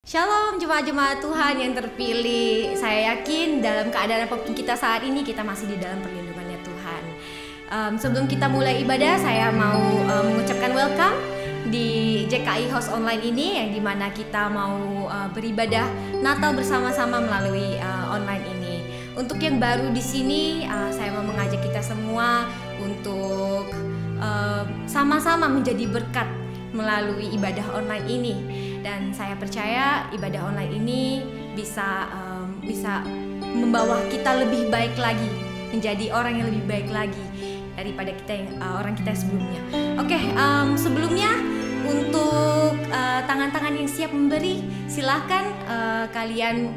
Shalom jemaat-jemaat Tuhan yang terpilih. Saya yakin dalam keadaan apapun kita saat ini, kita masih di dalam perlindungannya Tuhan. Sebelum kita mulai ibadah, saya mau mengucapkan welcome di JKI House Online ini, yang dimana kita mau beribadah Natal bersama-sama melalui online ini. Untuk yang baru di sini, saya mau mengajak kita semua untuk sama-sama menjadi berkat melalui ibadah online ini. Dan saya percaya ibadah online ini bisa membawa kita lebih baik lagi, menjadi orang yang lebih baik lagi daripada orang kita sebelumnya. Oke, sebelumnya untuk tangan-tangan yang siap memberi, silahkan kalian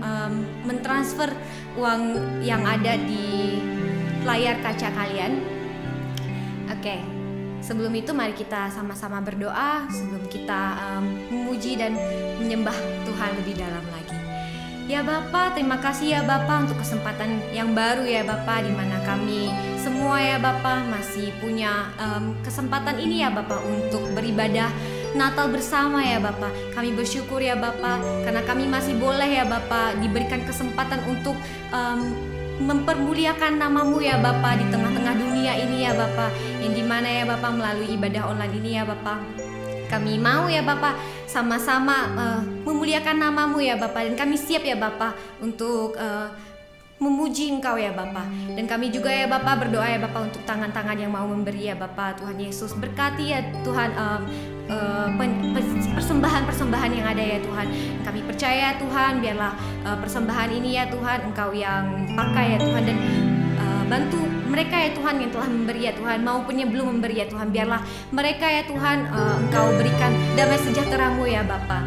mentransfer uang yang ada di layar kaca kalian. Oke. Sebelum itu mari kita sama-sama berdoa sebelum kita memuji dan menyembah Tuhan lebih dalam lagi. Ya Bapa, terima kasih ya Bapa untuk kesempatan yang baru ya Bapa, di mana kami semua ya Bapa masih punya kesempatan ini ya Bapa untuk beribadah Natal bersama ya Bapa. Kami bersyukur ya Bapa karena kami masih boleh ya Bapa diberikan kesempatan untuk mempermuliakan namamu ya Bapa di tengah-tengah dunia ini ya Bapa, yang dimana ya Bapa melalui ibadah online ini ya Bapa, kami mau ya Bapa sama-sama memuliakan namamu ya Bapa, dan kami siap ya Bapa untuk memuji Engkau ya Bapa. Dan kami juga ya Bapa berdoa ya Bapa untuk tangan-tangan yang mau memberi ya Bapa. Tuhan Yesus berkati ya Tuhan persembahan-persembahan yang ada ya Tuhan. Kami percaya Tuhan, biarlah persembahan ini ya Tuhan Engkau yang pakai ya Tuhan, dan bantu mereka ya Tuhan yang telah memberi ya Tuhan maupun yang belum memberi ya Tuhan. Biarlah mereka ya Tuhan Engkau berikan damai sejahtera-Mu ya Bapa.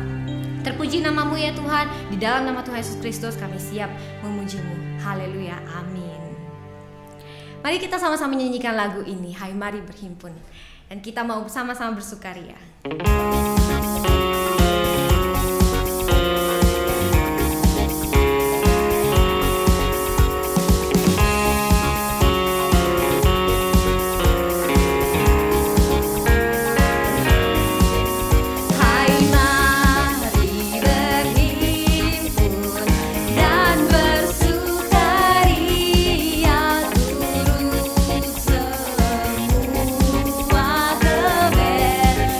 Terpuji namamu ya Tuhan. Di dalam nama Tuhan Yesus Kristus kami siap memuji-Mu. Haleluya, amin. Mari kita sama-sama menyanyikan lagu ini, Hai Mari Berhimpun. Dan kita mau sama-sama bersukaria. Semua ke Bethlehem.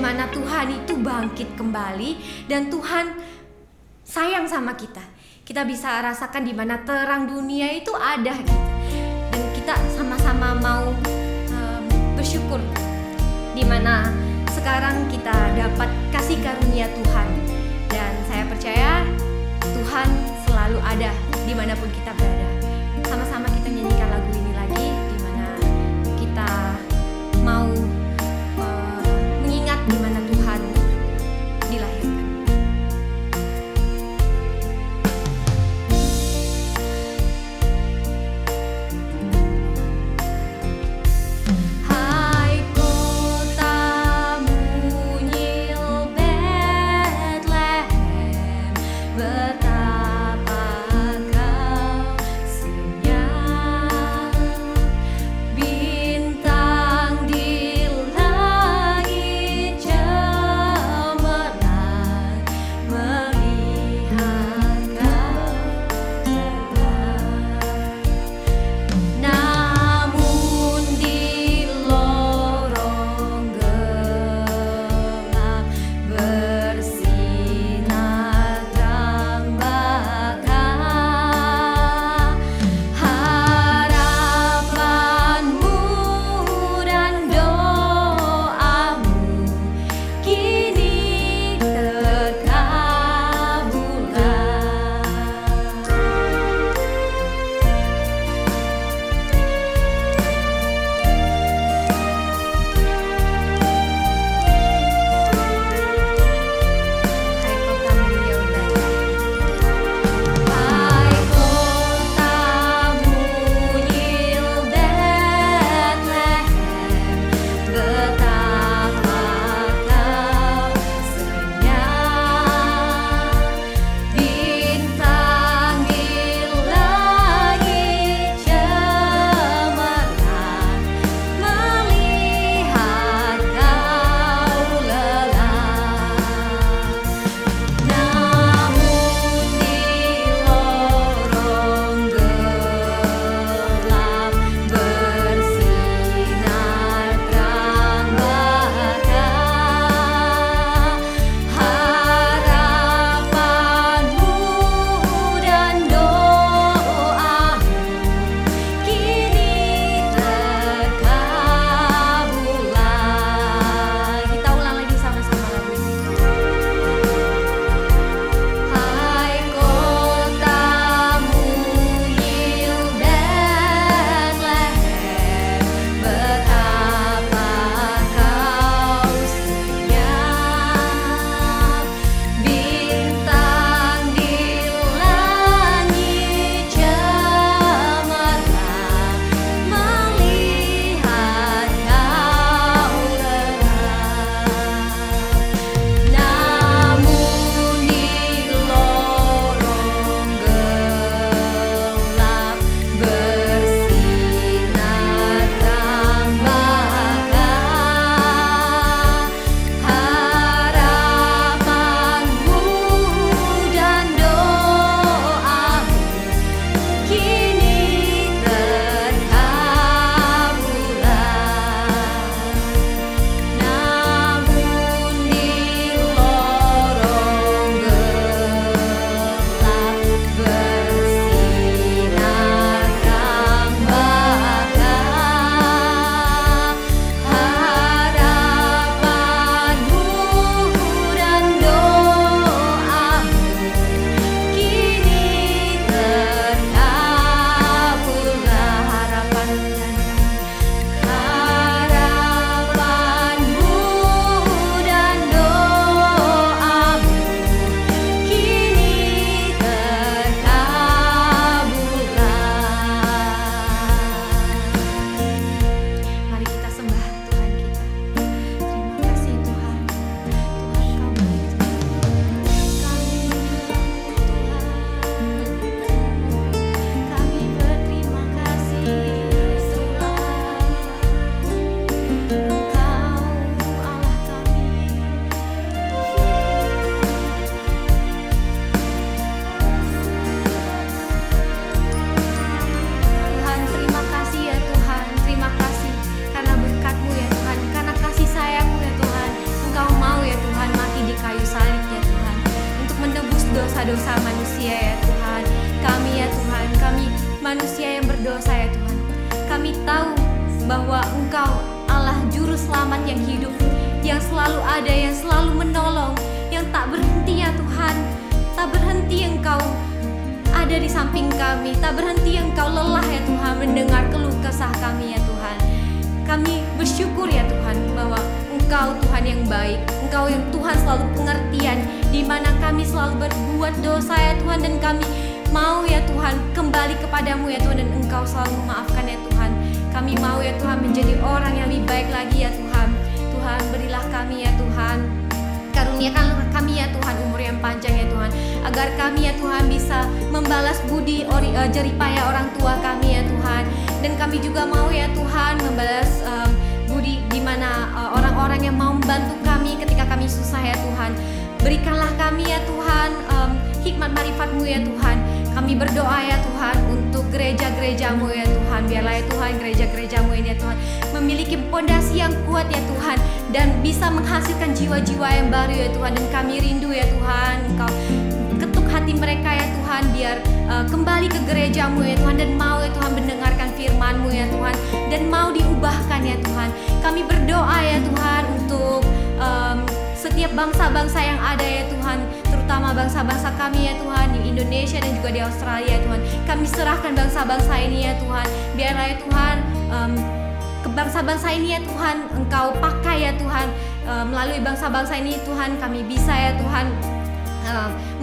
mana Tuhan itu bangkit kembali dan Tuhan sayang sama kita. Kita bisa rasakan di mana terang dunia itu ada gitu. Dan kita sama-sama mau bersyukur di mana sekarang kita dapat kasih karunia Tuhan. Dan saya percaya Tuhan selalu ada dimanapun kita berada. Sama-sama kita nyanyikan lagu ini lagi, di mana kita mau mengingat di mana Tuhan dilahirkan. Hai kota mungil Bethlehem, betapa kau dosa-dosa manusia ya Tuhan. Kami ya Tuhan, kami manusia yang berdosa ya Tuhan. Kami tahu bahwa Engkau Allah Juru Selamat yang hidup, yang selalu ada, yang selalu menolong, yang tak berhenti ya Tuhan. Tak berhenti Engkau ada di samping kami, tak berhenti Engkau lelah ya Tuhan mendengar keluh kesah kami ya Tuhan. Kami bersyukur ya Tuhan bahwa Engkau Tuhan yang baik, Engkau yang Tuhan selalu pengertian, di mana kami selalu berbuat dosa ya Tuhan, dan kami mau ya Tuhan kembali kepadamu ya Tuhan, dan Engkau selalu memaafkan ya Tuhan. Kami mau ya Tuhan menjadi orang yang lebih baik lagi ya Tuhan. Tuhan berilah kami ya Tuhan, karuniakanlah kami ya Tuhan umur yang panjang ya Tuhan, agar kami ya Tuhan bisa membalas budi jeripaya orang tua kami ya Tuhan. Dan kami juga mau ya Tuhan membalas budi di mana orang-orang yang mau membantu kami ketika kami susah ya Tuhan. Berikanlah kami ya Tuhan hikmat marifat-Mu ya Tuhan. Kami berdoa ya Tuhan untuk gereja-gereja-Mu ya Tuhan. Biarlah ya Tuhan gereja-gereja-Mu ini ya Tuhan memiliki pondasi yang kuat ya Tuhan, dan bisa menghasilkan jiwa-jiwa yang baru ya Tuhan. Dan kami rindu ya Tuhan, Engkau ketuk hati mereka ya Tuhan, biar kembali ke gereja-Mu ya Tuhan, dan mau ya Tuhan mendengarkan firman-Mu ya Tuhan, dan mau diubahkan ya Tuhan. Kami berdoa ya Tuhan untuk setiap bangsa-bangsa yang ada ya Tuhan, terutama bangsa-bangsa kami ya Tuhan di Indonesia dan juga di Australia ya Tuhan. Kami serahkan bangsa-bangsa ini ya Tuhan. Biarlah ya Tuhan ke bangsa-bangsa ini ya Tuhan Engkau pakai ya Tuhan, melalui bangsa-bangsa ini Tuhan kami bisa ya Tuhan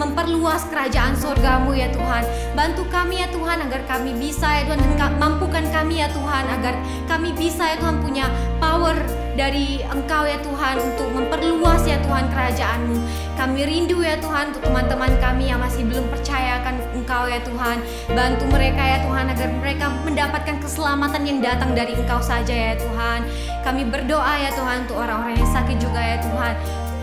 memperluas kerajaan surga-Mu ya Tuhan. Bantu kami ya Tuhan agar kami bisa ya Tuhan, dan mampukan kami ya Tuhan agar kami bisa ya Tuhan punya power dari Engkau ya Tuhan untuk memperluas ya Tuhan kerajaan-Mu. Kami rindu ya Tuhan untuk teman-teman kami yang masih belum percayakan Engkau ya Tuhan. Bantu mereka ya Tuhan agar mereka mendapatkan keselamatan yang datang dari Engkau saja ya Tuhan. Kami berdoa ya Tuhan untuk orang-orang yang sakit juga ya Tuhan.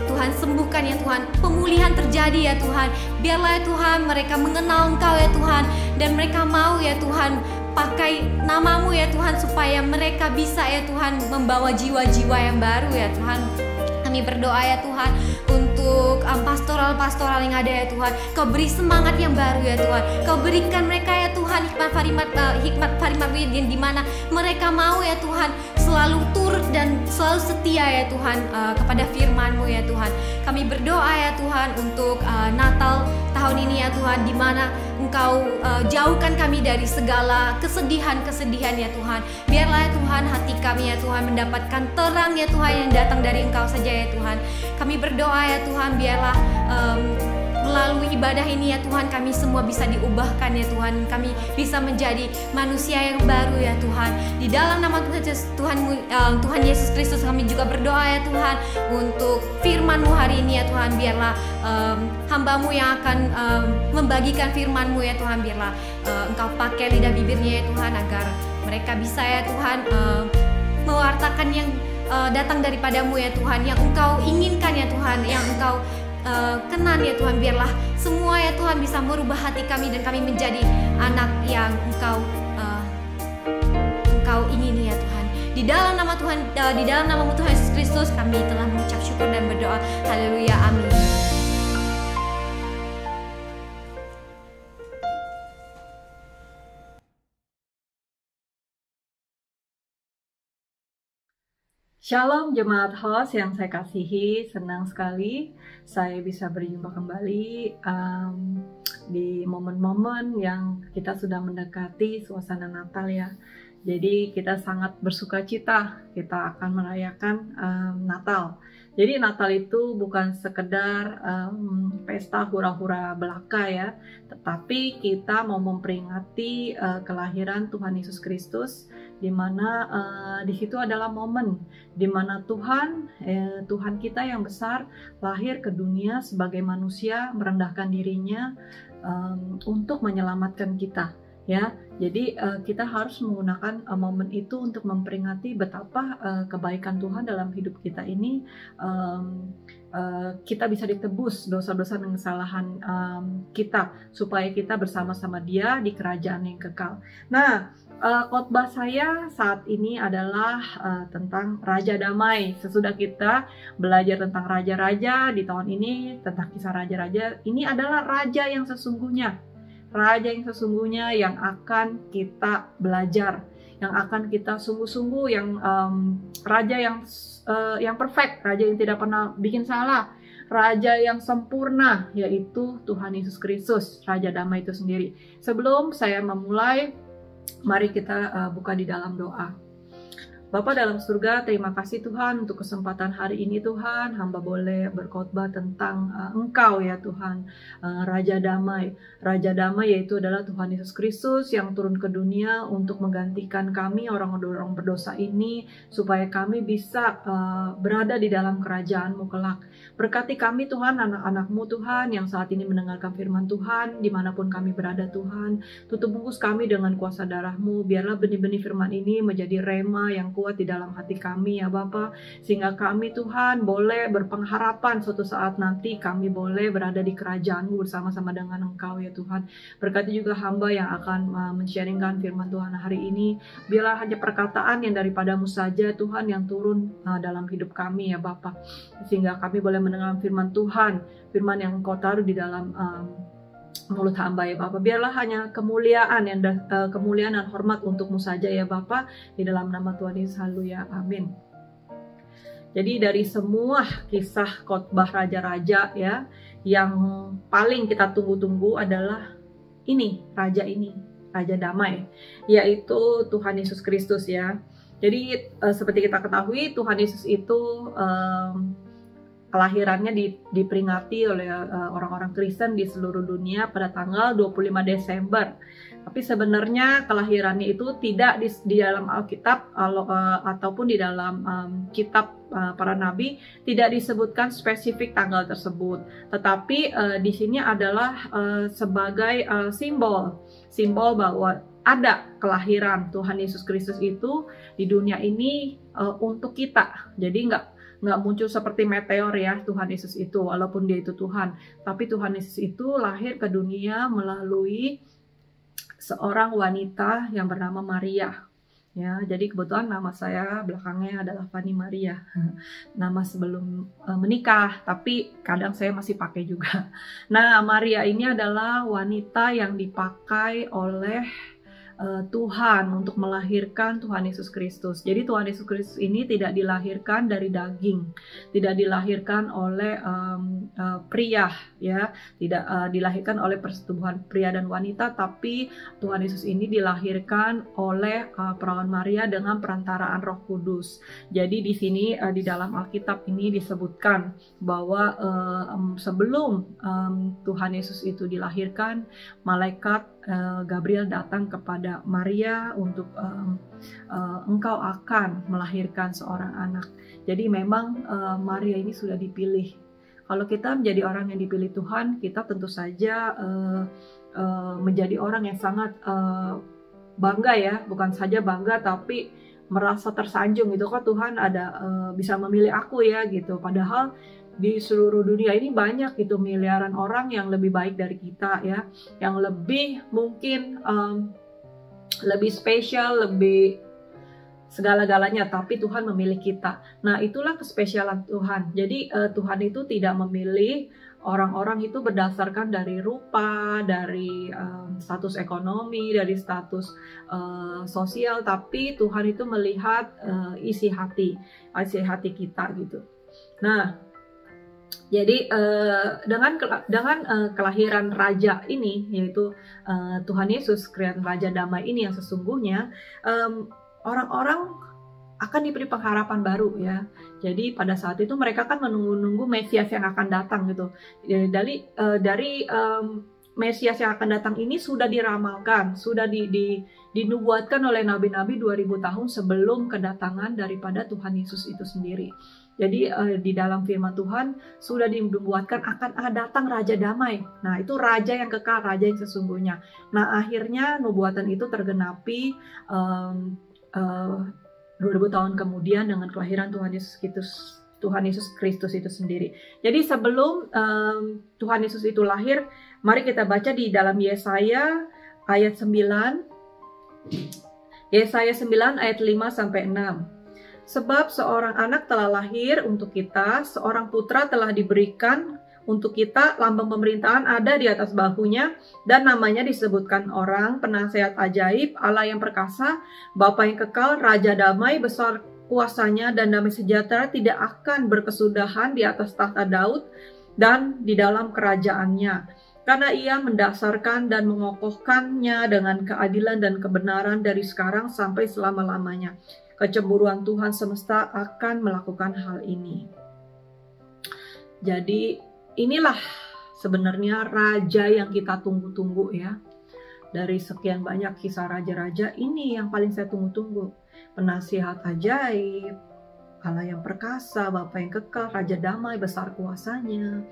Tuhan sembuhkan ya Tuhan, pemulihan terjadi ya Tuhan. Biarlah ya Tuhan mereka mengenal Engkau ya Tuhan, dan mereka mau ya Tuhan pakai nama-Mu ya Tuhan, supaya mereka bisa ya Tuhan membawa jiwa-jiwa yang baru ya Tuhan. Kami berdoa ya Tuhan untuk pastoral-pastoral yang ada ya Tuhan. Kau beri semangat yang baru ya Tuhan. Kau berikan mereka ya Tuhan hikmat farimat yang dimana mereka mau ya Tuhan selalu turut dan selalu setia ya Tuhan kepada firman-Mu ya Tuhan. Kami berdoa ya Tuhan untuk Natal tahun ini ya Tuhan, dimana Engkau jauhkan kami dari segala kesedihan-kesedihan ya Tuhan. Biarlah ya Tuhan hati kami ya Tuhan mendapatkan terang ya Tuhan yang datang dari Engkau saja ya Tuhan. Kami berdoa ya Tuhan, biarlah melalui ibadah ini ya Tuhan kami semua bisa diubahkan ya Tuhan. Kami bisa menjadi manusia yang baru ya Tuhan. Di dalam nama Tuhan Yesus Kristus kami juga berdoa ya Tuhan untuk firman-Mu hari ini ya Tuhan. Biarlah hamba-Mu yang akan membagikan firman-Mu ya Tuhan, biarlah Engkau pakai lidah bibirnya ya Tuhan, agar mereka bisa ya Tuhan mewartakan yang datang daripada-Mu ya Tuhan, yang Engkau inginkan ya Tuhan, yang Engkau kenan ya Tuhan. Biarlah semua ya Tuhan bisa merubah hati kami, dan kami menjadi anak yang Engkau ingini ya Tuhan. Di dalam nama Tuhan Yesus Kristus kami telah mengucap syukur dan berdoa. Haleluya, amin. Shalom Jemaat Host yang saya kasihi, senang sekali saya bisa berjumpa kembali di momen-momen yang kita sudah mendekati suasana Natal ya. Jadi kita sangat bersuka cita, kita akan merayakan Natal. Jadi Natal itu bukan sekedar pesta hura-hura belaka ya, tetapi kita mau memperingati kelahiran Tuhan Yesus Kristus, di mana di situ adalah momen di mana Tuhan kita yang besar lahir ke dunia sebagai manusia, merendahkan dirinya untuk menyelamatkan kita. Ya, jadi kita harus menggunakan momen itu untuk memperingati betapa kebaikan Tuhan dalam hidup kita ini. Kita bisa ditebus dosa-dosa dan kesalahan kita, supaya kita bersama-sama Dia di kerajaan yang kekal. Nah, khotbah saya saat ini adalah tentang Raja Damai. Sesudah kita belajar tentang raja-raja di tahun ini, tentang kisah raja-raja, ini adalah raja yang sesungguhnya. Raja yang sesungguhnya yang akan kita belajar, yang akan kita sungguh-sungguh, yang raja yang perfect, raja yang tidak pernah bikin salah, raja yang sempurna, yaitu Tuhan Yesus Kristus, Raja Damai itu sendiri. Sebelum saya memulai, mari kita buka di dalam doa. Bapa dalam surga, terima kasih Tuhan untuk kesempatan hari ini Tuhan. Hamba boleh berkhotbah tentang Engkau ya Tuhan, Raja Damai. Raja Damai yaitu adalah Tuhan Yesus Kristus yang turun ke dunia untuk menggantikan kami orang-orang berdosa ini, supaya kami bisa berada di dalam kerajaan-Mu kelak. Berkati kami Tuhan, anak-anak-Mu Tuhan yang saat ini mendengarkan firman Tuhan, dimanapun kami berada Tuhan. Tutup bungkus kami dengan kuasa darah-Mu, biarlah benih-benih firman ini menjadi rema yang kuat di dalam hati kami ya Bapa, sehingga kami Tuhan boleh berpengharapan suatu saat nanti kami boleh berada di kerajaan-Mu bersama-sama dengan Engkau ya Tuhan. Berkati juga hamba yang akan men-sharingkan firman Tuhan hari ini, biarlah hanya perkataan yang daripada-Mu saja Tuhan yang turun dalam hidup kami ya Bapa, sehingga kami boleh mendengar firman Tuhan, firman yang Engkau taruh di dalam mulut hamba ya Bapa. Biarlah hanya kemuliaan dan hormat untuk-Mu saja ya Bapa, di dalam nama Tuhan Yesus, haleluya, amin. Jadi dari semua kisah khotbah raja-raja ya, yang paling kita tunggu-tunggu adalah Raja Damai, yaitu Tuhan Yesus Kristus ya. Jadi seperti kita ketahui, Tuhan Yesus itu kelahirannya diperingati oleh orang-orang Kristen di seluruh dunia pada tanggal 25 Desember. Tapi sebenarnya kelahirannya itu tidak di dalam Alkitab ataupun di dalam kitab para nabi tidak disebutkan spesifik tanggal tersebut. Tetapi di sini adalah sebagai simbol bahwa ada kelahiran Tuhan Yesus Kristus itu di dunia ini untuk kita. Jadi nggak muncul seperti meteor ya Tuhan Yesus itu, walaupun dia itu Tuhan. Tapi Tuhan Yesus itu lahir ke dunia melalui seorang wanita yang bernama Maria. Ya, jadi kebetulan nama saya belakangnya adalah Fani Maria. Nama sebelum menikah, tapi kadang saya masih pakai juga. Nah, Maria ini adalah wanita yang dipakai oleh Tuhan untuk melahirkan Tuhan Yesus Kristus. Jadi Tuhan Yesus Kristus ini tidak dilahirkan dari daging, tidak dilahirkan oleh pria, ya, tidak dilahirkan oleh persetubuhan pria dan wanita, tapi Tuhan Yesus ini dilahirkan oleh perawan Maria dengan perantaraan Roh Kudus. Jadi di sini di dalam Alkitab ini disebutkan bahwa sebelum Tuhan Yesus itu dilahirkan, malaikat Gabriel datang kepada Maria untuk engkau akan melahirkan seorang anak. Jadi memang Maria ini sudah dipilih. Kalau kita menjadi orang yang dipilih Tuhan, kita tentu saja menjadi orang yang sangat bangga ya, bukan saja bangga tapi merasa tersanjung gitu, kok Tuhan ada bisa memilih aku ya gitu. Padahal di seluruh dunia ini banyak gitu miliaran orang yang lebih baik dari kita ya, yang lebih mungkin lebih spesial, lebih segala-galanya, tapi Tuhan memilih kita. Nah, itulah kespesialan Tuhan. Jadi Tuhan itu tidak memilih orang-orang itu berdasarkan dari rupa, dari status ekonomi, dari status sosial, tapi Tuhan itu melihat isi hati kita gitu. Nah, jadi dengan kelahiran raja ini, yaitu Tuhan Yesus, kelahiran Raja Damai ini yang sesungguhnya, orang-orang akan diberi pengharapan baru ya. Jadi pada saat itu mereka kan menunggu-nunggu Mesias yang akan datang gitu. Dari Mesias yang akan datang ini sudah diramalkan, sudah dinubuatkan oleh nabi-nabi 2000 tahun sebelum kedatangan daripada Tuhan Yesus itu sendiri. Jadi di dalam firman Tuhan sudah dinubuatkan akan datang Raja Damai. Nah, itu raja yang kekal, raja yang sesungguhnya. Nah, akhirnya nubuatan itu tergenapi 2000 tahun kemudian dengan kelahiran Tuhan Yesus Kristus itu sendiri. Jadi sebelum Tuhan Yesus itu lahir, mari kita baca di dalam Yesaya ayat 9. Yesaya 9 ayat 5-6. Sebab seorang anak telah lahir untuk kita, seorang putra telah diberikan untuk kita, lambang pemerintahan ada di atas bahunya, dan namanya disebutkan orang, penasehat ajaib, Allah yang perkasa, Bapa yang kekal, Raja damai, besar kuasanya dan damai sejahtera tidak akan berkesudahan di atas tahta Daud dan di dalam kerajaannya. Karena ia mendasarkan dan mengokohkannya dengan keadilan dan kebenaran dari sekarang sampai selama-lamanya. Kecemburuan Tuhan semesta akan melakukan hal ini. Jadi inilah sebenarnya raja yang kita tunggu-tunggu ya. Dari sekian banyak kisah raja-raja, ini yang paling saya tunggu-tunggu. Penasihat ajaib, Allah yang perkasa, Bapa yang kekal, Raja damai, besar kuasanya.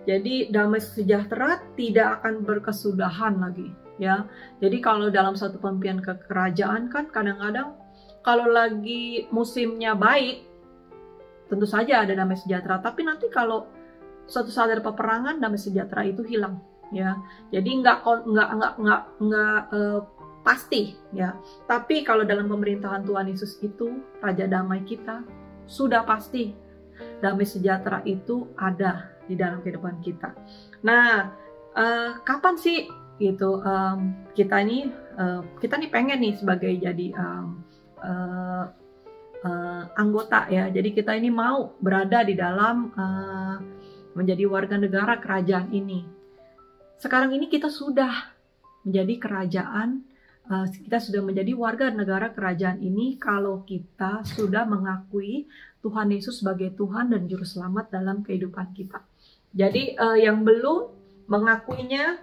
Jadi damai sejahtera tidak akan berkesudahan lagi ya. Jadi kalau dalam satu pemimpinan kerajaan kan kadang-kadang kalau lagi musimnya baik, tentu saja ada damai sejahtera. Tapi nanti kalau suatu saat ada peperangan, damai sejahtera itu hilang, ya. Jadi nggak pasti, ya. Tapi kalau dalam pemerintahan Tuhan Yesus itu, Raja damai kita sudah pasti damai sejahtera itu ada di dalam kehidupan kita. Nah, kapan sih gitu kita nih pengen nih sebagai jadi anggota ya. Jadi kita ini mau berada di dalam menjadi warga negara kerajaan ini. Sekarang ini kita sudah menjadi kerajaan, kita sudah menjadi warga negara kerajaan ini kalau kita sudah mengakui Tuhan Yesus sebagai Tuhan dan Juru Selamat dalam kehidupan kita. Jadi yang belum mengakuinya,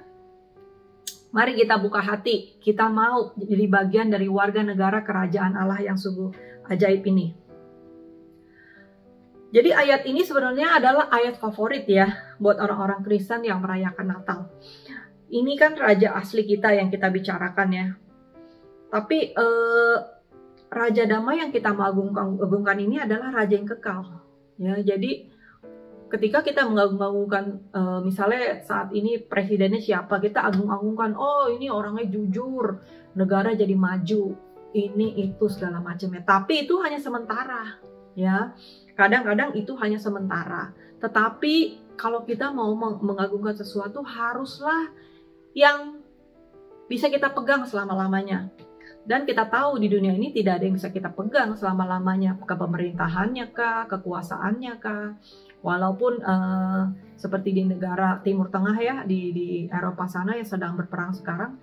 mari kita buka hati, kita mau jadi bagian dari warga negara kerajaan Allah yang sungguh ajaib ini. Jadi ayat ini sebenarnya adalah ayat favorit ya buat orang-orang Kristen yang merayakan Natal. Ini kan raja asli kita yang kita bicarakan ya. Tapi Raja damai yang kita mengagungkan ini adalah Raja yang kekal. Ya, jadi ketika kita mengagungkan misalnya saat ini presidennya siapa, kita agung-agungkan, oh ini orangnya jujur, negara jadi maju, ini itu segala macamnya. Tapi itu hanya sementara, ya. Kadang-kadang itu hanya sementara. Tetapi kalau kita mau mengagungkan sesuatu, haruslah yang bisa kita pegang selama-lamanya. Dan kita tahu di dunia ini tidak ada yang bisa kita pegang selama-lamanya, kepemerintahannya kah, kekuasaannya kah. Walaupun seperti di negara Timur Tengah ya, di Eropa sana yang sedang berperang sekarang,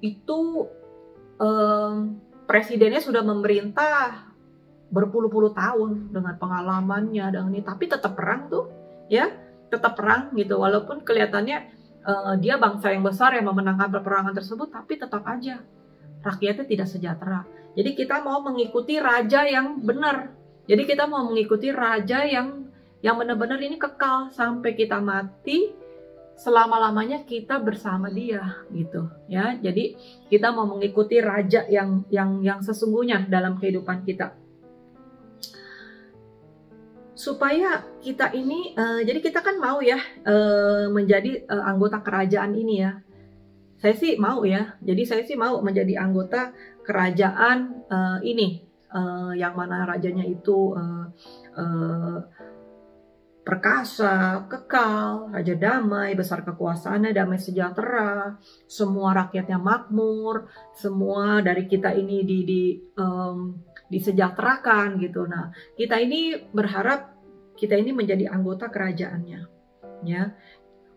itu presidennya sudah memerintah berpuluh-puluh tahun dengan pengalamannya, dengan ini, tapi tetap perang tuh, ya, tetap perang gitu. Walaupun kelihatannya dia bangsa yang besar yang memenangkan peperangan tersebut, tapi tetap aja rakyatnya tidak sejahtera. Jadi kita mau mengikuti raja yang benar. Jadi kita mau mengikuti raja yang benar-benar ini kekal sampai kita mati, selama-lamanya kita bersama dia gitu ya. Jadi kita mau mengikuti raja yang sesungguhnya dalam kehidupan kita. Supaya kita ini jadi kita kan mau ya menjadi anggota kerajaan ini ya. Saya sih mau ya. Jadi saya sih mau menjadi anggota kerajaan ini yang mana rajanya itu perkasa, kekal, raja damai, besar kekuasaannya, damai sejahtera, semua rakyatnya makmur, semua dari kita ini disejahterakan gitu. Nah, kita ini berharap kita ini menjadi anggota kerajaannya, ya.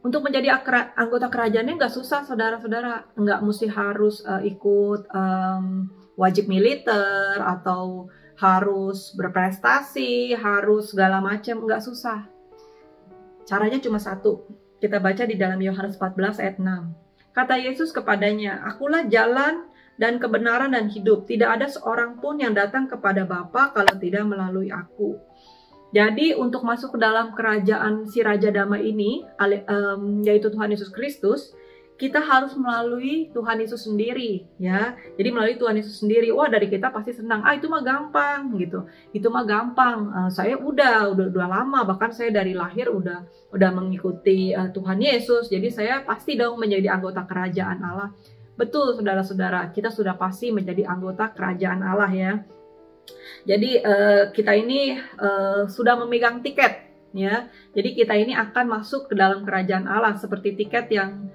Untuk menjadi anggota kerajaannya nggak susah, saudara-saudara. Nggak mesti harus ikut wajib militer atau harus berprestasi, harus segala macam, nggak susah. Caranya cuma satu. Kita baca di dalam Yohanes 14 ayat 6. Kata Yesus kepadanya, "Akulah jalan dan kebenaran dan hidup. Tidak ada seorang pun yang datang kepada Bapa kalau tidak melalui aku." Jadi untuk masuk ke dalam kerajaan si Raja Damai ini, yaitu Tuhan Yesus Kristus, kita harus melalui Tuhan Yesus sendiri, ya. Jadi melalui Tuhan Yesus sendiri. Wah, dari kita pasti senang. Itu mah gampang gitu. Itu mah gampang. Saya udah lama, bahkan saya dari lahir udah mengikuti Tuhan Yesus. Jadi saya pasti dong menjadi anggota kerajaan Allah. Betul saudara-saudara, kita sudah pasti menjadi anggota kerajaan Allah ya. Jadi kita ini sudah memegang tiket ya. Jadi kita ini akan masuk ke dalam kerajaan Allah seperti tiket yang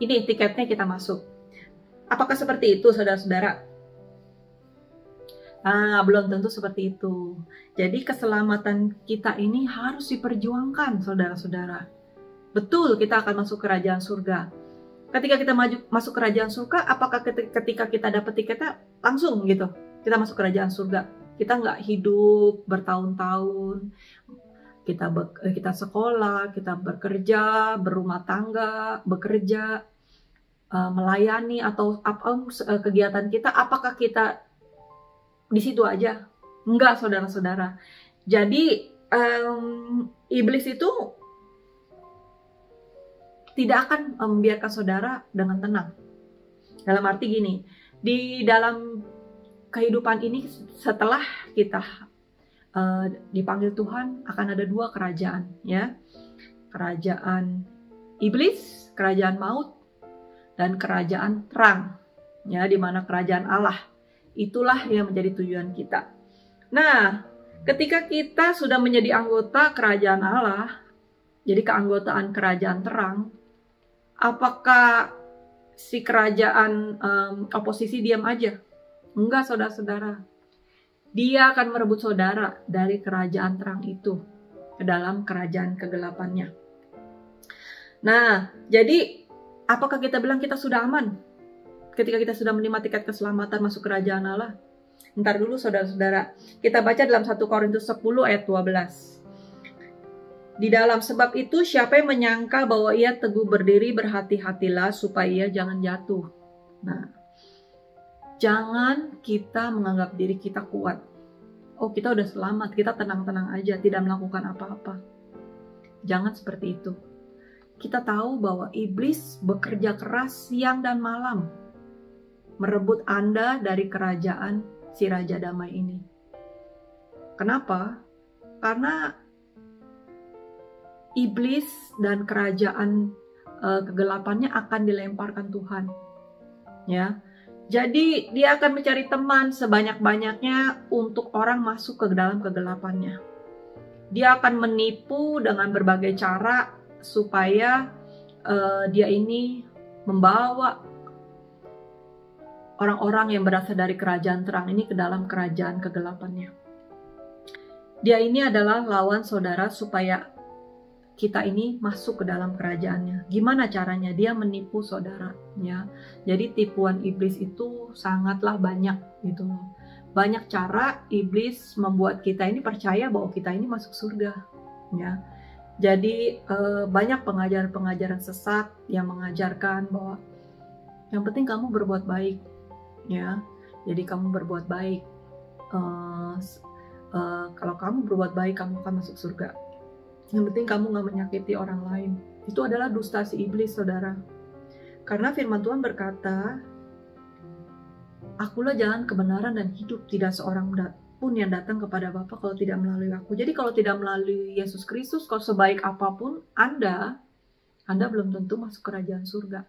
ini, tiketnya kita masuk. Apakah seperti itu saudara-saudara? Belum tentu seperti itu. Jadi keselamatan kita ini harus diperjuangkan saudara-saudara. Betul, kita akan masuk kerajaan surga. Ketika kita masuk kerajaan surga, apakah ketika kita dapat tiketnya langsung gitu kita masuk kerajaan surga? Kita nggak hidup bertahun-tahun, kita sekolah, kita bekerja, berumah tangga, bekerja, melayani atau apa kegiatan kita, apakah kita di situ aja? Enggak saudara-saudara. Jadi iblis itu tidak akan membiarkan saudara dengan tenang. Dalam arti gini, di dalam kehidupan ini setelah kita dipanggil Tuhan akan ada dua kerajaan ya. Kerajaan iblis, kerajaan maut, dan kerajaan terang. Ya, di mana kerajaan Allah. Itulah yang menjadi tujuan kita. Nah, ketika kita sudah menjadi anggota kerajaan Allah, jadi keanggotaan kerajaan terang, apakah si kerajaan oposisi diam aja? Enggak saudara-saudara. Dia akan merebut saudara dari kerajaan terang itu ke dalam kerajaan kegelapannya. Nah, jadi apakah kita bilang kita sudah aman ketika kita sudah menerima tiket keselamatan masuk kerajaan Allah? Ntar dulu saudara-saudara. Kita baca dalam 1 Korintus 10 ayat 12. Di dalam sebab itu siapa yang menyangka bahwa ia teguh berdiri, berhati-hatilah supaya ia jangan jatuh. Nah, jangan kita menganggap diri kita kuat. Oh, kita udah selamat, kita tenang-tenang aja, tidak melakukan apa-apa. Jangan seperti itu. Kita tahu bahwa iblis bekerja keras siang dan malam merebut Anda dari kerajaan si Raja Damai ini. Kenapa? Karena iblis dan kerajaan kegelapannya akan dilemparkan Tuhan. Ya. Jadi dia akan mencari teman sebanyak-banyaknya untuk orang masuk ke dalam kegelapannya. Dia akan menipu dengan berbagai cara supaya dia ini membawa orang-orang yang berasal dari kerajaan terang ini ke dalam kerajaan kegelapannya. Dia ini adalah lawan saudara supaya kita ini masuk ke dalam kerajaannya. Gimana caranya? Dia menipu saudara, ya. Jadi tipuan iblis itu sangatlah banyak gitu loh. Banyak cara iblis membuat kita ini percaya bahwa kita ini masuk surga, ya. Jadi banyak pengajaran-pengajaran sesat yang mengajarkan bahwa yang penting kamu berbuat baik, ya. Jadi kamu berbuat baik. Kalau kamu berbuat baik, kamu akan masuk surga. Yang penting kamu gak menyakiti orang lain. Itu adalah dusta si iblis, saudara. Karena firman Tuhan berkata, akulah jalan kebenaran dan hidup. Tidak seorang pun yang datang kepada Bapa kalau tidak melalui aku. Jadi kalau tidak melalui Yesus Kristus, kalau sebaik apapun Anda belum tentu masuk kerajaan surga.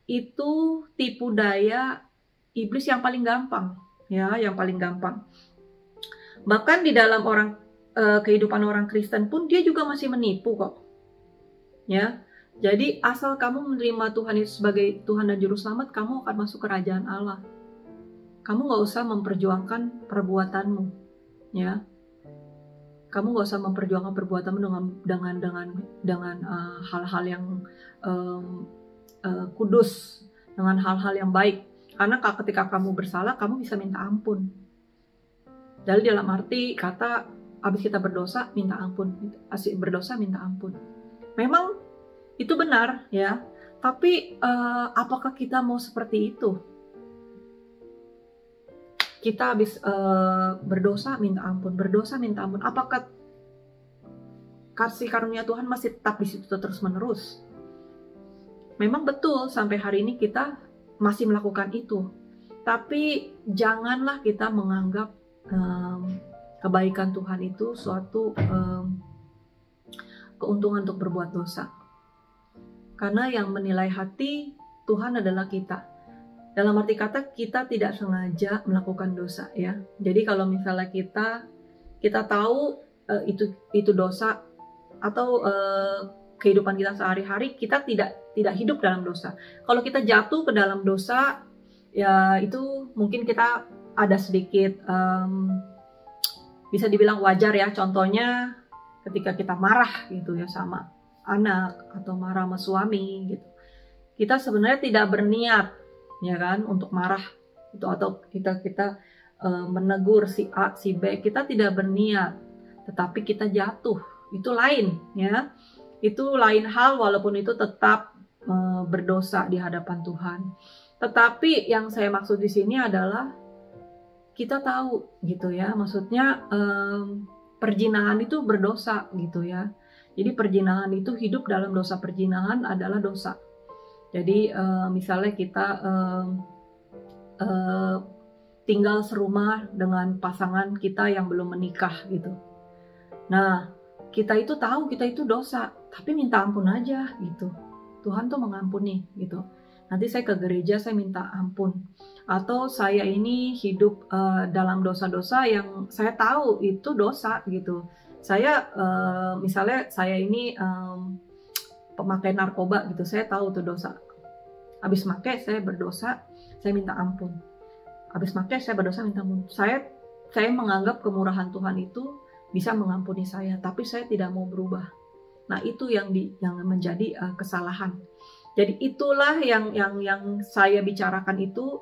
Itu tipu daya iblis yang paling gampang. Ya, yang paling gampang. Bahkan di dalam kehidupan orang Kristen pun dia juga masih menipu kok. Ya. Jadi asal kamu menerima Tuhan Yesus sebagai Tuhan dan Juru Selamat, kamu akan masuk kerajaan Allah. Kamu gak usah memperjuangkan perbuatanmu. Ya. Kamu gak usah memperjuangkan perbuatanmu dengan hal-hal yang kudus, dengan hal-hal yang baik. Karena ketika kamu bersalah, kamu bisa minta ampun. Jadi dalam arti kata habis kita berdosa, minta ampun. Berdosa, minta ampun. Memang itu benar, ya. Tapi apakah kita mau seperti itu? Kita habis berdosa, minta ampun. Berdosa, minta ampun. Apakah kasih karunia Tuhan masih tetap di situ terus-menerus? Memang betul, sampai hari ini kita masih melakukan itu. Tapi janganlah kita menganggap kebaikan Tuhan itu suatu keuntungan untuk berbuat dosa. Karena yang menilai hati Tuhan adalah kita. Dalam arti kata kita tidak sengaja melakukan dosa ya. Jadi kalau misalnya kita tahu itu dosa, atau kehidupan kita sehari-hari kita tidak hidup dalam dosa. Kalau kita jatuh ke dalam dosa, ya itu mungkin kita ada sedikit bisa dibilang wajar ya. Contohnya ketika kita marah gitu ya sama anak, atau marah sama suami gitu. Kita sebenarnya tidak berniat ya kan untuk marah itu, atau kita menegur si A si B, kita tidak berniat, tetapi kita jatuh, itu lain ya, itu lain hal, walaupun itu tetap berdosa di hadapan Tuhan. Tetapi yang saya maksud di sini adalah kita tahu gitu ya, maksudnya perzinahan itu berdosa gitu ya. Jadi perzinahan itu, hidup dalam dosa perzinahan adalah dosa. Jadi misalnya kita tinggal serumah dengan pasangan kita yang belum menikah gitu. Nah, kita itu tahu kita itu dosa, tapi minta ampun aja gitu. Tuhan tuh mengampuni gitu. Nanti saya ke gereja, saya minta ampun. Atau saya ini hidup dalam dosa-dosa yang saya tahu itu dosa gitu. Saya misalnya saya ini pemakai narkoba gitu, saya tahu itu dosa. Habis pakai saya berdosa, saya minta ampun. Habis pakai saya berdosa, minta ampun. Saya menganggap kemurahan Tuhan itu bisa mengampuni saya, tapi saya tidak mau berubah. Nah, itu yang menjadi kesalahan. Jadi itulah yang saya bicarakan, itu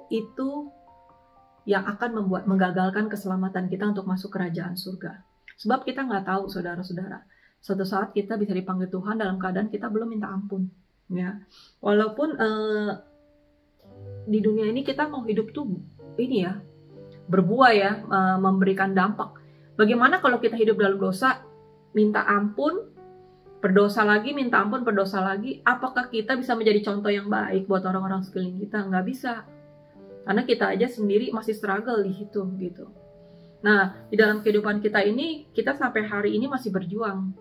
yang akan menggagalkan keselamatan kita untuk masuk kerajaan surga. Sebab kita nggak tahu, saudara-saudara, suatu saat kita bisa dipanggil Tuhan dalam keadaan kita belum minta ampun. Ya, walaupun di dunia ini kita mau hidup tuh ini ya, berbuah ya, memberikan dampak. Bagaimana kalau kita hidup dalam dosa, minta ampun, berdosa lagi, minta ampun, berdosa lagi? Apakah kita bisa menjadi contoh yang baik buat orang-orang sekeliling kita? Nggak bisa, karena kita aja sendiri masih struggle di situ gitu. Nah, di dalam kehidupan kita ini, kita sampai hari ini masih berjuang,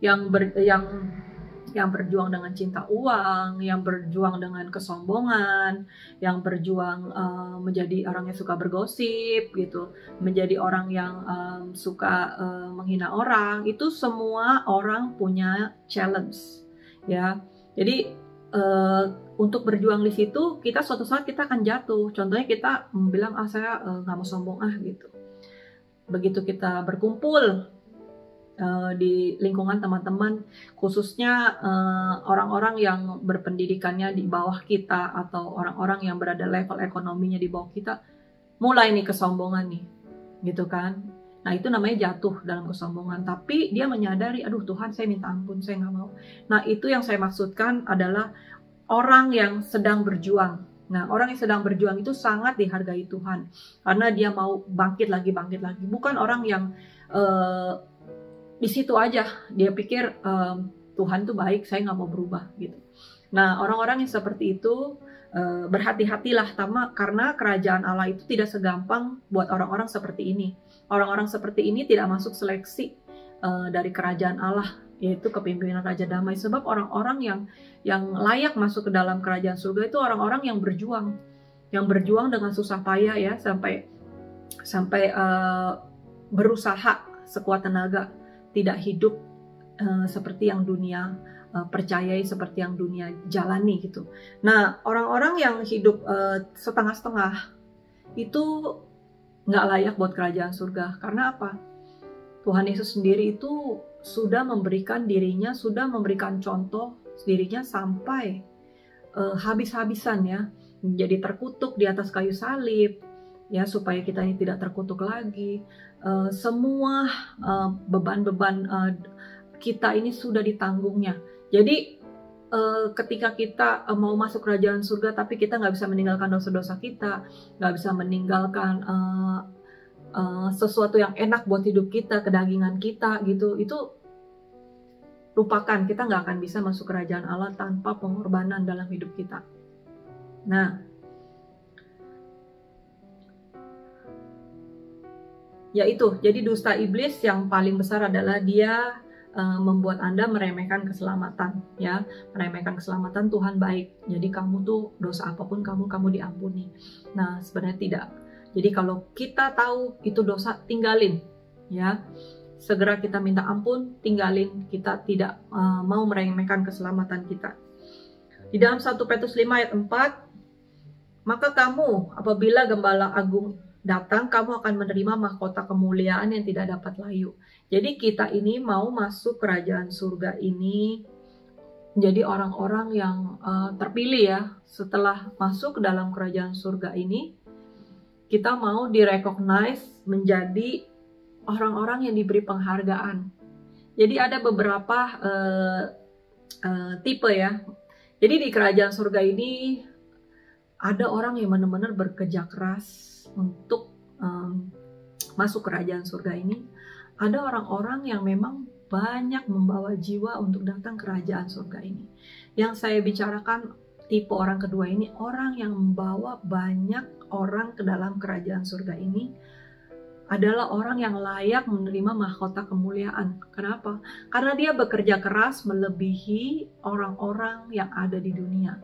yang berjuang dengan cinta uang, yang berjuang dengan kesombongan, yang berjuang menjadi orang yang suka bergosip gitu, menjadi orang yang suka menghina orang. Itu semua orang punya challenge ya. Jadi untuk berjuang di situ, kita suatu saat kita akan jatuh. Contohnya kita bilang, saya nggak mau sombong gitu. Begitu kita berkumpul di lingkungan teman-teman, khususnya orang-orang yang berpendidikannya di bawah kita, atau orang-orang yang berada level ekonominya di bawah kita, mulai nih kesombongan nih, gitu kan. Nah, itu namanya jatuh dalam kesombongan. Tapi dia menyadari, aduh Tuhan, saya minta ampun, saya nggak mau. Nah, itu yang saya maksudkan adalah orang yang sedang berjuang. Nah, orang yang sedang berjuang itu sangat dihargai Tuhan, karena dia mau bangkit lagi. Bukan orang yang di situ aja dia pikir Tuhan tuh baik, saya nggak mau berubah gitu. Nah, orang-orang yang seperti itu berhati-hatilah, karena kerajaan Allah itu tidak segampang buat orang-orang seperti ini. Orang-orang seperti ini tidak masuk seleksi dari kerajaan Allah, yaitu kepemimpinan Raja Damai. Sebab orang-orang yang layak masuk ke dalam kerajaan surga itu orang-orang yang berjuang dengan susah payah ya, sampai berusaha sekuat tenaga, tidak hidup seperti yang dunia percayai, seperti yang dunia jalani gitu. Nah, orang-orang yang hidup setengah-setengah itu nggak layak buat kerajaan surga. Karena apa? Tuhan Yesus sendiri itu sudah memberikan dirinya, sudah memberikan contoh dirinya sampai habis-habisan ya, menjadi terkutuk di atas kayu salib ya, supaya kita ini tidak terkutuk lagi. Semua beban-beban kita ini sudah ditanggungnya. Jadi ketika kita mau masuk kerajaan surga, tapi kita nggak bisa meninggalkan dosa-dosa kita, nggak bisa meninggalkan sesuatu yang enak buat hidup kita, kedagingan kita gitu, itu lupakan. Kita nggak akan bisa masuk kerajaan Allah tanpa pengorbanan dalam hidup kita. Nah, ya itu, jadi dusta iblis yang paling besar adalah dia membuat Anda meremehkan keselamatan, ya. Meremehkan keselamatan, Tuhan baik. Jadi kamu tuh dosa apapun kamu diampuni. Nah, sebenarnya tidak. Jadi kalau kita tahu itu dosa, tinggalin, ya. Segera kita minta ampun, tinggalin. Kita tidak mau meremehkan keselamatan kita. Di dalam 1 Petrus 5 ayat 4, maka kamu apabila Gembala Agung datang, kamu akan menerima mahkota kemuliaan yang tidak dapat layu. Jadi kita ini mau masuk kerajaan surga ini jadi orang-orang yang terpilih ya. Setelah masuk ke dalam kerajaan surga ini, kita mau direcognize menjadi orang-orang yang diberi penghargaan. Jadi ada beberapa tipe ya. Jadi di kerajaan surga ini ada orang yang benar-benar bekerja keras untuk masuk kerajaan surga ini. Ada orang-orang yang memang banyak membawa jiwa untuk datang kerajaan surga ini. Yang saya bicarakan tipe orang kedua ini, orang yang membawa banyak orang ke dalam kerajaan surga ini adalah orang yang layak menerima mahkota kemuliaan. Kenapa? Karena dia bekerja keras melebihi orang-orang yang ada di dunia.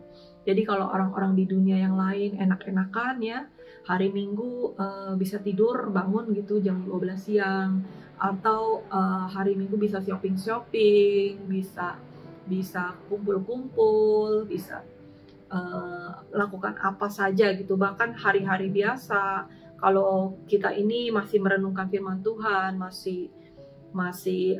Jadi kalau orang-orang di dunia yang lain enak-enakan ya, hari Minggu bisa tidur bangun gitu jam 12 siang, atau hari Minggu bisa shopping-shopping, bisa kumpul-kumpul, bisa lakukan apa saja gitu. Bahkan hari-hari biasa, kalau kita ini masih merenungkan firman Tuhan, masih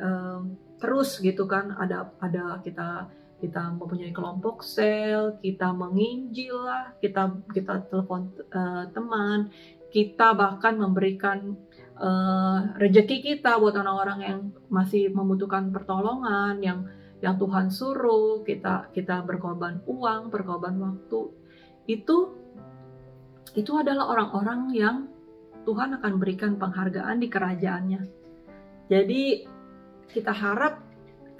terus gitu kan, ada kita mempunyai kelompok sel, kita menginjil lah, kita telepon teman, kita bahkan memberikan rezeki kita buat orang-orang yang masih membutuhkan pertolongan, yang Tuhan suruh, kita berkorban uang, berkorban waktu. Itu adalah orang-orang yang Tuhan akan berikan penghargaan di kerajaannya. Jadi kita harap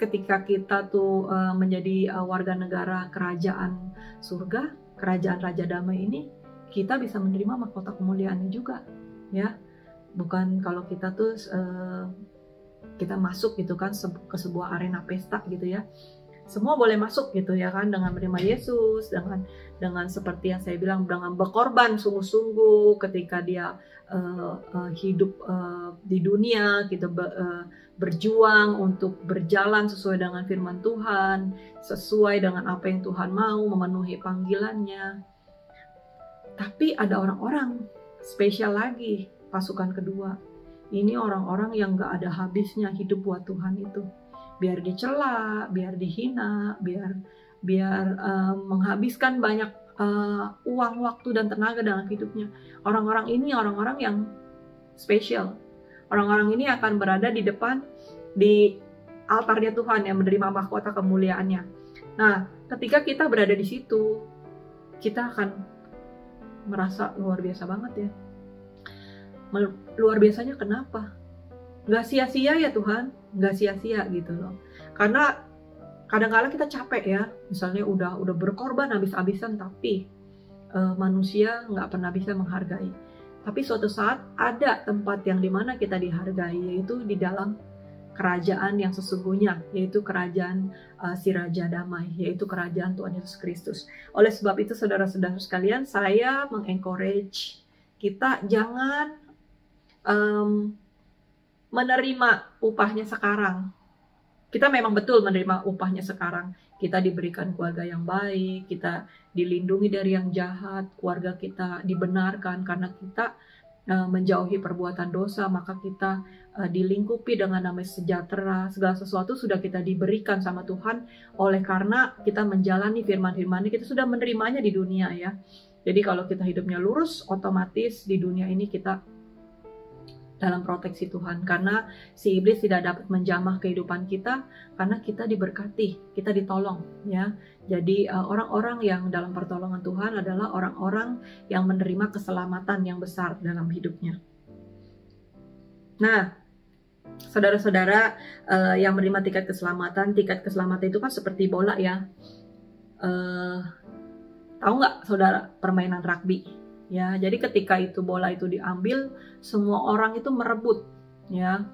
ketika kita tuh menjadi warga negara kerajaan surga, kerajaan Raja Damai ini, kita bisa menerima mahkota kemuliaannya juga, ya. Bukan kalau kita tuh kita masuk gitu kan ke sebuah arena pesta gitu ya. Semua boleh masuk gitu ya kan, dengan menerima Yesus, dengan seperti yang saya bilang, dengan berkorban sungguh-sungguh ketika dia hidup di dunia, kita berjuang untuk berjalan sesuai dengan firman Tuhan, sesuai dengan apa yang Tuhan mau, memenuhi panggilannya. Tapi ada orang-orang spesial lagi, pasukan kedua. Ini orang-orang yang gak ada habisnya hidup buat Tuhan itu. Biar dicela, biar dihina, biar menghabiskan banyak uang, waktu, dan tenaga dalam hidupnya. Orang-orang ini orang-orang yang spesial. Orang-orang ini akan berada di depan, di altarnya Tuhan yang menerima mahkota kemuliaannya. Nah, ketika kita berada di situ, kita akan merasa luar biasa banget ya. Luar biasanya kenapa? Gak sia-sia ya Tuhan, gak sia-sia gitu loh. Karena kadang-kadang kita capek ya, misalnya udah berkorban habis-habisan, tapi manusia gak pernah bisa menghargai. Tapi suatu saat ada tempat yang dimana kita dihargai, yaitu di dalam kerajaan yang sesungguhnya, yaitu kerajaan si Raja Damai, yaitu kerajaan Tuhan Yesus Kristus. Oleh sebab itu saudara-saudara sekalian, saya mengencourage kita jangan menerima upahnya sekarang. Kita memang betul menerima upahnya sekarang. Kita diberikan keluarga yang baik, kita dilindungi dari yang jahat, keluarga kita dibenarkan karena kita menjauhi perbuatan dosa, maka kita dilingkupi dengan damai sejahtera. Segala sesuatu sudah kita diberikan sama Tuhan, oleh karena kita menjalani firman-firman-Nya, kita sudah menerimanya di dunia ya. Jadi kalau kita hidupnya lurus, otomatis di dunia ini kita dalam proteksi Tuhan, karena si iblis tidak dapat menjamah kehidupan kita, karena kita diberkati, kita ditolong ya. Jadi orang-orang yang dalam pertolongan Tuhan adalah orang-orang yang menerima keselamatan yang besar dalam hidupnya. Nah, saudara-saudara yang menerima tiket keselamatan itu kan seperti bola ya. Tahu nggak saudara permainan rugby? Ya, jadi ketika itu bola itu diambil, semua orang itu merebut, ya.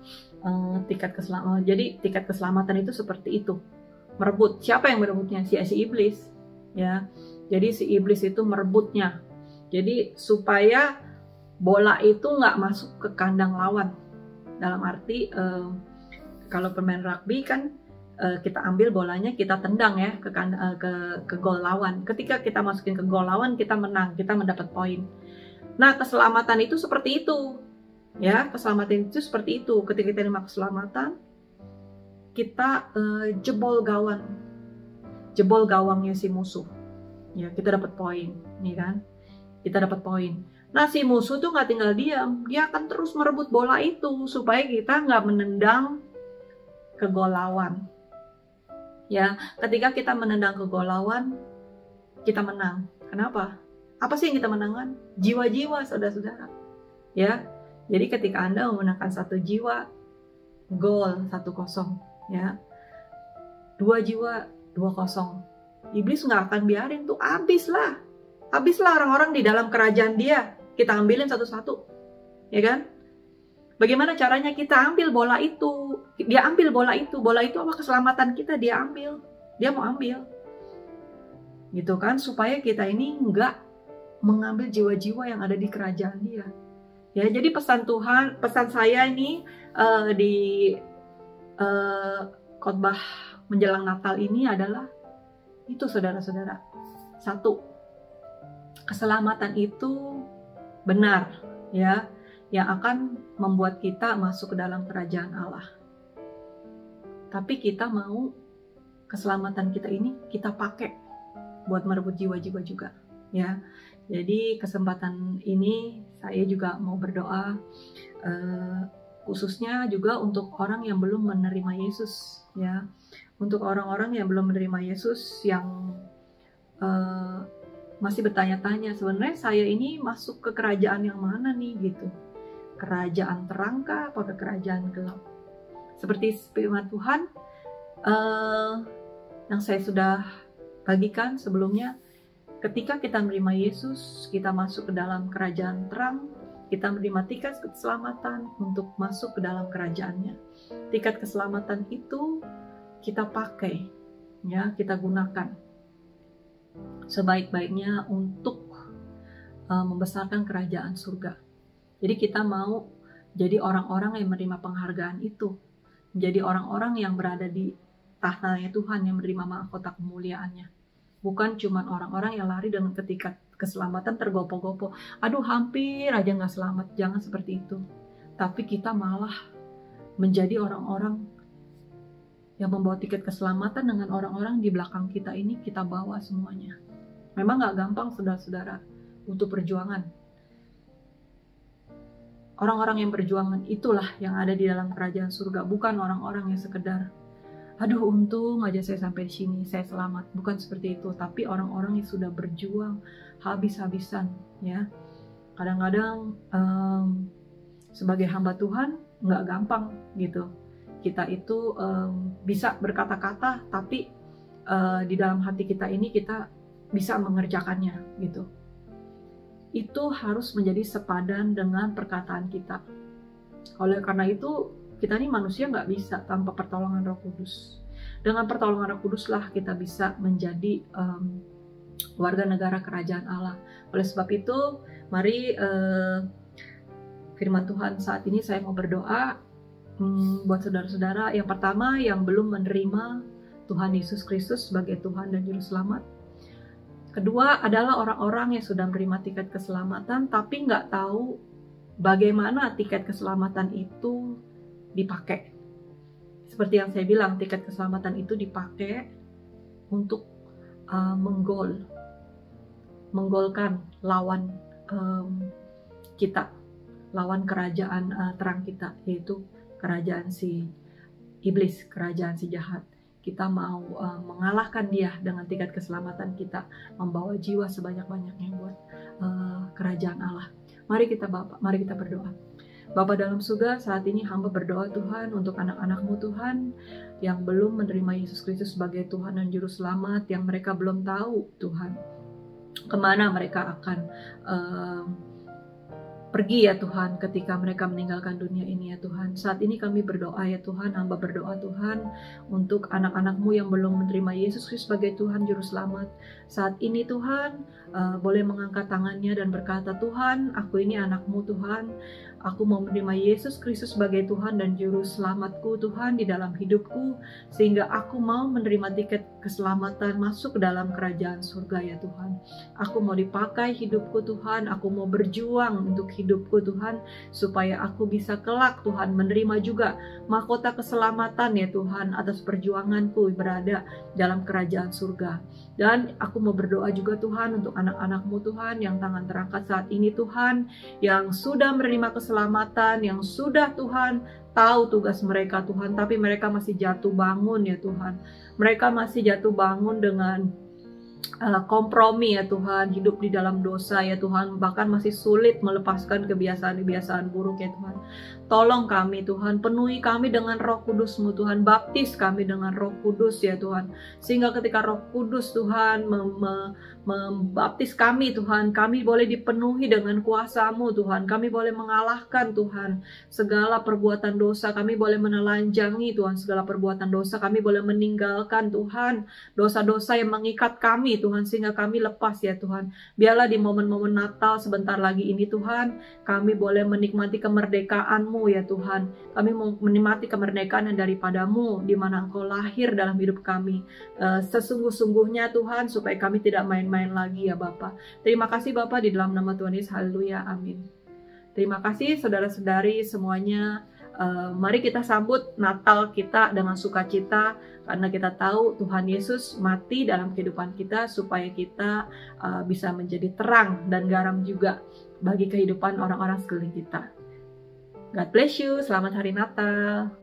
tiket keselamatan. Jadi tiket keselamatan itu seperti itu, merebut. Siapa yang merebutnya? Si iblis, ya. Jadi si iblis itu merebutnya. Jadi supaya bola itu nggak masuk ke kandang lawan. Dalam arti kalau pemain rugby kan kita ambil bolanya, kita tendang ya ke gol lawan. Ketika kita masukin ke gol lawan, kita menang, kita mendapat poin. Nah, keselamatan itu seperti itu. Ya, keselamatan itu seperti itu. Ketika kita terima keselamatan, kita jebol gawangnya si musuh. Ya, kita dapat poin, nih kan? Kita dapat poin. Nah, si musuh tuh nggak tinggal diam, dia akan terus merebut bola itu supaya kita nggak menendang ke gol lawan. Ya, ketika kita menendang ke gol lawan, kita menang. Kenapa? Apa sih yang kita menangkan? Jiwa-jiwa, saudara-saudara. Ya. Jadi ketika Anda memenangkan 1 jiwa, gol 1-0, ya. 2 jiwa, 2-0. Iblis nggak akan biarin tuh, habislah orang-orang di dalam kerajaan dia. Kita ambilin satu-satu, ya kan? Bagaimana caranya kita ambil bola itu? Dia ambil bola itu apa? Keselamatan kita dia ambil. Dia mau ambil, gitu kan? Supaya kita ini nggak mengambil jiwa-jiwa yang ada di kerajaan dia. Ya, jadi pesan saya ini di khotbah menjelang Natal ini adalah itu, saudara-saudara. 1, keselamatan itu benar, ya, yang akan membuat kita masuk ke dalam kerajaan Allah. Tapi kita mau keselamatan kita ini kita pakai buat merebut jiwa-jiwa juga, ya. Jadi kesempatan ini saya juga mau berdoa khususnya juga untuk orang yang belum menerima Yesus, ya. Untuk orang-orang yang belum menerima Yesus, yang masih bertanya-tanya, sebenarnya saya ini masuk ke kerajaan yang mana nih, gitu. Kerajaan terangkah apa ke kerajaan gelap? Seperti firman Tuhan yang saya sudah bagikan sebelumnya, ketika kita menerima Yesus, kita masuk ke dalam kerajaan terang, kita menerima tiket keselamatan untuk masuk ke dalam kerajaannya. Tiket keselamatan itu kita pakai, ya, kita gunakan sebaik-baiknya untuk membesarkan kerajaan surga. Jadi kita mau jadi orang-orang yang menerima penghargaan itu, menjadi orang-orang yang berada di tahtanya Tuhan, yang menerima mahkota kemuliaannya. Bukan cuma orang-orang yang lari dengan ketika keselamatan tergopoh-gopoh. Aduh, hampir aja nggak selamat. Jangan seperti itu. Tapi kita malah menjadi orang-orang yang membawa tiket keselamatan dengan orang-orang di belakang kita ini, kita bawa semuanya. Memang nggak gampang, saudara-saudara, untuk perjuangan. Orang-orang yang berjuangan itulah yang ada di dalam kerajaan surga. Bukan orang-orang yang sekedar, aduh, untung aja saya sampai di sini, saya selamat. Bukan seperti itu, tapi orang-orang yang sudah berjuang habis-habisan, ya. Kadang-kadang sebagai hamba Tuhan nggak gampang gitu. Kita itu bisa berkata-kata, tapi di dalam hati kita ini kita bisa mengerjakannya, gitu. Itu harus menjadi sepadan dengan perkataan kita. Oleh karena itu, kita ini manusia nggak bisa tanpa pertolongan Roh Kudus. Dengan pertolongan Roh Kudus lah kita bisa menjadi warga negara kerajaan Allah. Oleh sebab itu, mari firman Tuhan saat ini saya mau berdoa buat saudara-saudara. Yang pertama, yang belum menerima Tuhan Yesus Kristus sebagai Tuhan dan Juru Selamat. Kedua adalah orang-orang yang sudah menerima tiket keselamatan tapi nggak tahu bagaimana tiket keselamatan itu dipakai. Seperti yang saya bilang, tiket keselamatan itu dipakai untuk menggolkan lawan kita, lawan kerajaan terang kita, yaitu kerajaan si iblis, kerajaan si jahat. Kita mau mengalahkan dia dengan tiket keselamatan kita, membawa jiwa sebanyak-banyaknya buat kerajaan Allah. Mari kita berdoa. Bapa dalam surga, saat ini hamba berdoa Tuhan untuk anak-anak-Mu Tuhan yang belum menerima Yesus Kristus sebagai Tuhan dan Juru Selamat, yang mereka belum tahu Tuhan kemana mereka akan pergi ya Tuhan ketika mereka meninggalkan dunia ini ya Tuhan. Saat ini kami berdoa ya Tuhan, hamba berdoa Tuhan untuk anak-anak-Mu yang belum menerima Yesus Kristus sebagai Tuhan Juru Selamat. Saat ini Tuhan boleh mengangkat tangannya dan berkata, Tuhan, aku ini anak-Mu Tuhan, aku mau menerima Yesus Kristus sebagai Tuhan dan Juru Selamatku Tuhan di dalam hidupku, sehingga aku mau menerima tiket keselamatan masuk ke dalam kerajaan surga ya Tuhan. Aku mau dipakai hidupku Tuhan, aku mau berjuang untuk hidupku Tuhan, supaya aku bisa kelak Tuhan menerima juga mahkota keselamatan ya Tuhan atas perjuanganku berada dalam kerajaan surga. Dan aku mau berdoa juga Tuhan untuk anak-anak-Mu Tuhan yang tangan terangkat saat ini Tuhan, yang sudah menerima keselamatan, yang sudah Tuhan tahu tugas mereka Tuhan, tapi mereka masih jatuh bangun ya Tuhan. Mereka masih jatuh bangun dengan kompromi ya Tuhan, hidup di dalam dosa ya Tuhan, bahkan masih sulit melepaskan kebiasaan-kebiasaan buruk ya Tuhan. Tolong kami Tuhan, penuhi kami dengan Roh Kudus-Mu Tuhan, baptis kami dengan Roh Kudus ya Tuhan, sehingga ketika Roh Kudus Tuhan membaptis kami Tuhan, kami boleh dipenuhi dengan kuasa-Mu Tuhan, kami boleh mengalahkan Tuhan segala perbuatan dosa, kami boleh menelanjangi Tuhan segala perbuatan dosa, kami boleh meninggalkan Tuhan dosa-dosa yang mengikat kami Tuhan, sehingga kami lepas ya Tuhan. Biarlah di momen-momen Natal sebentar lagi ini Tuhan, kami boleh menikmati kemerdekaan-Mu ya Tuhan. Kami mau menikmati kemerdekaan yang daripada-Mu, di mana Engkau lahir dalam hidup kami sesungguh-sungguhnya Tuhan, supaya kami tidak main-main lagi ya Bapa. Terima kasih Bapa, di dalam nama Tuhan Yesus, haleluya, amin. Terima kasih saudara-saudari semuanya. Mari kita sambut Natal kita dengan sukacita, karena kita tahu Tuhan Yesus mati dalam kehidupan kita supaya kita bisa menjadi terang dan garam juga bagi kehidupan orang-orang sekeliling kita. God bless you, selamat hari Natal.